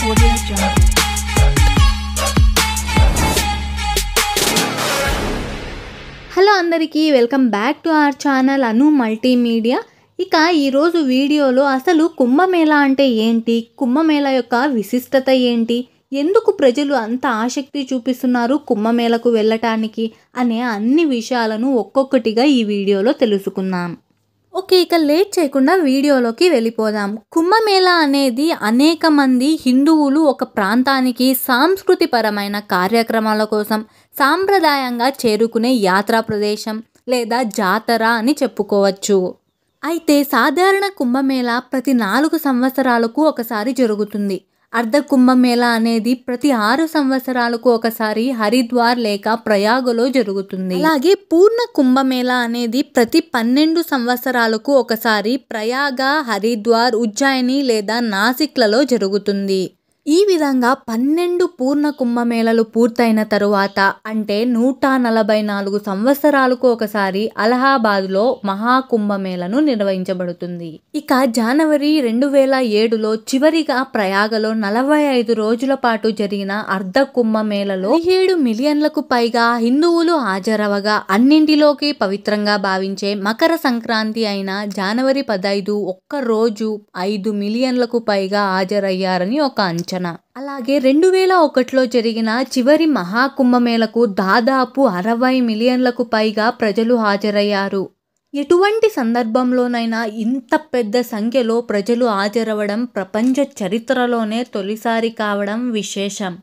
Audio Jungle. Hello అందరికీ welcome back to our channel Anu multimedia. ఇక ఈరోజు వీడియోలో అసలు కుంభమేళా అంటే ఏంటి, కుంభమేళా యొక్క విశిష్టత ఏంటి, ఎందుకు ప్రజలు అంత ఆసక్తి చూపిస్తున్నారు కుంభమేళకు వెళ్ళటానికి అనే అన్ని విషయాలను ఒక్కొక్కటిగా ఈ వీడియోలో తెలుసుకుందాం. ఓకే, ఇక లేట్ చేయకుండా వీడియోలోకి వెళ్ళిపోదాం. కుంభమేళా అనేది అనేక మంది హిందువులు ఒక ప్రాంతానికి సాంస్కృతిపరమైన కార్యక్రమాల కోసం సాంప్రదాయంగా చేరుకునే యాత్రా ప్రదేశం లేదా జాతర అని చెప్పుకోవచ్చు. అయితే సాధారణ కుంభమేళా ప్రతి 4 సంవత్సరాలకు ఒకసారి జరుగుతుంది. అర్ధ కుంభమేళా అనేది ప్రతి 6 సంవత్సరాలకు ఒకసారి హరిద్వార్ లేక ప్రయాగలో జరుగుతుంది. అలాగే పూర్ణ కుంభమేళా అనేది ప్రతి 12 సంవత్సరాలకు ఒకసారి ప్రయాగ, హరిద్వార్, ఉజ్జయిని లేదా నాసిక్లలో జరుగుతుంది. ఈ విధంగా 12 పూర్ణ కుంభమేళాలు పూర్తయిన తరువాత అంటే 144 సంవత్సరాలకు ఒకసారి అలహాబాద్లో మహాకుంభమేళను నిర్వహించబడుతుంది. ఇక జనవరి 2007లో చివరిగా ప్రయాగలో 45 రోజుల పాటు జరిగిన అర్ధ కుంభమేళలో 17 మిలియన్లకు పైగా హిందువులు హాజరవగా అన్నింటిలోకి పవిత్రంగా భావించే మకర సంక్రాంతి అయిన జనవరి 15 ఒక్క రోజు 5 మిలియన్లకు పైగా హాజరయ్యారని ఒక అంచనా. అలాగే 2001లో జరిగిన చివరి మహాకుంభమేళకు దాదాపు 60 మిలియన్లకు పైగా ప్రజలు హాజరయ్యారు. ఎటువంటి సందర్భంలోనైనా ఇంత పెద్ద సంఖ్యలో ప్రజలు హాజరవడం ప్రపంచ చరిత్రలోనే తొలిసారి కావడం విశేషం.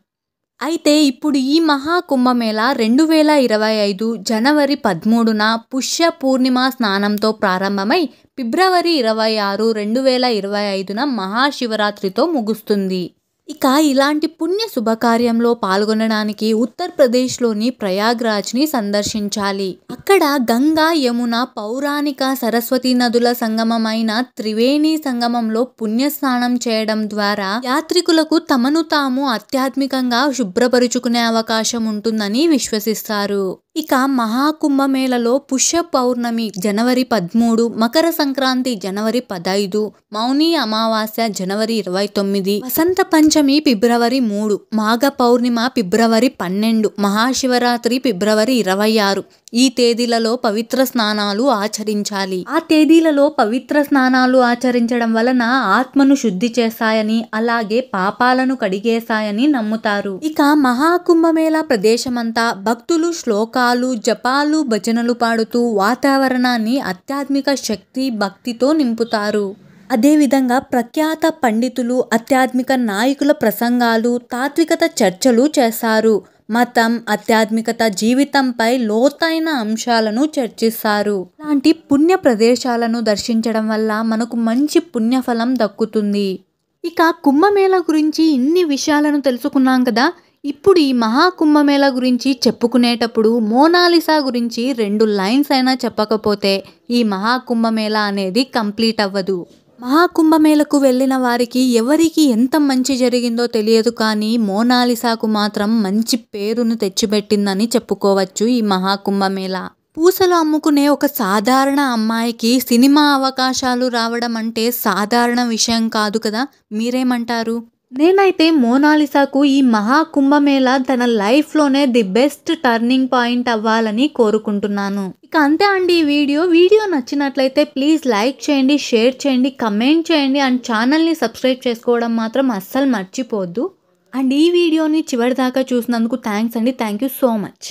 అయితే ఇప్పుడు ఈ మహాకుంభమేళా 2025 జనవరి 13న పుష్య పూర్ణిమ స్నానంతో ప్రారంభమై ఫిబ్రవరి 26, 2025న మహాశివరాత్రితో ముగుస్తుంది. ఇక ఇలాంటి పుణ్య శుభకార్యంలో పాల్గొనడానికి ఉత్తరప్రదేశ్లోని ప్రయాగ్రాజ్ని సందర్శించాలి. అక్కడ గంగా, యమున, పౌరాణిక సరస్వతి నదుల సంగమమైన త్రివేణి సంగమంలో పుణ్యస్నానం చేయడం ద్వారా యాత్రికులకు తమను తాము ఆధ్యాత్మికంగా శుభ్రపరుచుకునే అవకాశం ఉంటుందని విశ్వసిస్తారు. ఇక మహాకుంభమేళలో పుష్య పౌర్ణమి జనవరి 13, మకర సంక్రాంతి జనవరి 15, మౌని అమావాస్య జనవరి 29, వసంత పంచమి ఫిబ్రవరి 3, మాఘ పౌర్ణిమ ఫిబ్రవరి 12, మహాశివరాత్రి ఫిబ్రవరి 26. ఈ తేదీలలో పవిత్ర స్నానాలు ఆచరించాలి. ఆ తేదీలలో పవిత్ర స్నానాలు ఆచరించడం వలన ఆత్మను శుద్ధి చేస్తాయని, అలాగే పాపాలను కడిగేస్తాయని నమ్ముతారు. ఇక మహాకుంభమేళా ప్రదేశమంతా భక్తులు శ్లోకాలు, జపాలు, భజనలు పాడుతూ వాతావరణాన్ని ఆధ్యాత్మిక శక్తి, భక్తితో నింపుతారు. అదేవిధంగా ప్రఖ్యాత పండితులు, ఆధ్యాత్మిక నాయకుల ప్రసంగాలు, తాత్వికత చర్చలు చేస్తారు. మతం, ఆధ్యాత్మికత, జీవితంపై లోతైన అంశాలను చర్చిస్తారు. ఇలాంటి పుణ్య ప్రదేశాలను దర్శించడం వల్ల మనకు మంచి పుణ్యఫలం దక్కుతుంది. ఇక కుంభమేళా గురించి ఇన్ని విషయాలను తెలుసుకున్నాం కదా. ఇప్పుడు ఈ మహాకుంభమేళా గురించి చెప్పుకునేటప్పుడు మోనాలిసా గురించి 2 లైన్స్ అయినా చెప్పకపోతే ఈ మహాకుంభమేళా అనేది కంప్లీట్ అవ్వదు. మహాకుంభమేళకు వెళ్ళిన వారికి ఎవరికి ఎంత మంచి జరిగిందో తెలియదు, కానీ మోనాలిసాకు మాత్రం మంచి పేరును తెచ్చిపెట్టిందని చెప్పుకోవచ్చు ఈ మహాకుంభమేళా. పూసలు అమ్ముకునే ఒక సాధారణ అమ్మాయికి సినిమా అవకాశాలు రావడం అంటే సాధారణ విషయం కాదు కదా. మీరేమంటారు? నేనైతే మోనాలిసాకు ఈ మహాకుంభమేళా తన లైఫ్లోనే ది బెస్ట్ టర్నింగ్ పాయింట్ అవ్వాలని కోరుకుంటున్నాను. ఇక అంతే అండి ఈ వీడియో నచ్చినట్లయితే ప్లీజ్ లైక్ చేయండి, షేర్ చేయండి, కమెంట్ చేయండి అండ్ ఛానల్ని సబ్స్క్రైబ్ చేసుకోవడం మాత్రం అస్సలు మర్చిపోవద్దు. అండ్ ఈ వీడియోని చివరిదాకా చూసినందుకు థ్యాంక్స్ అండి. Thank you so much.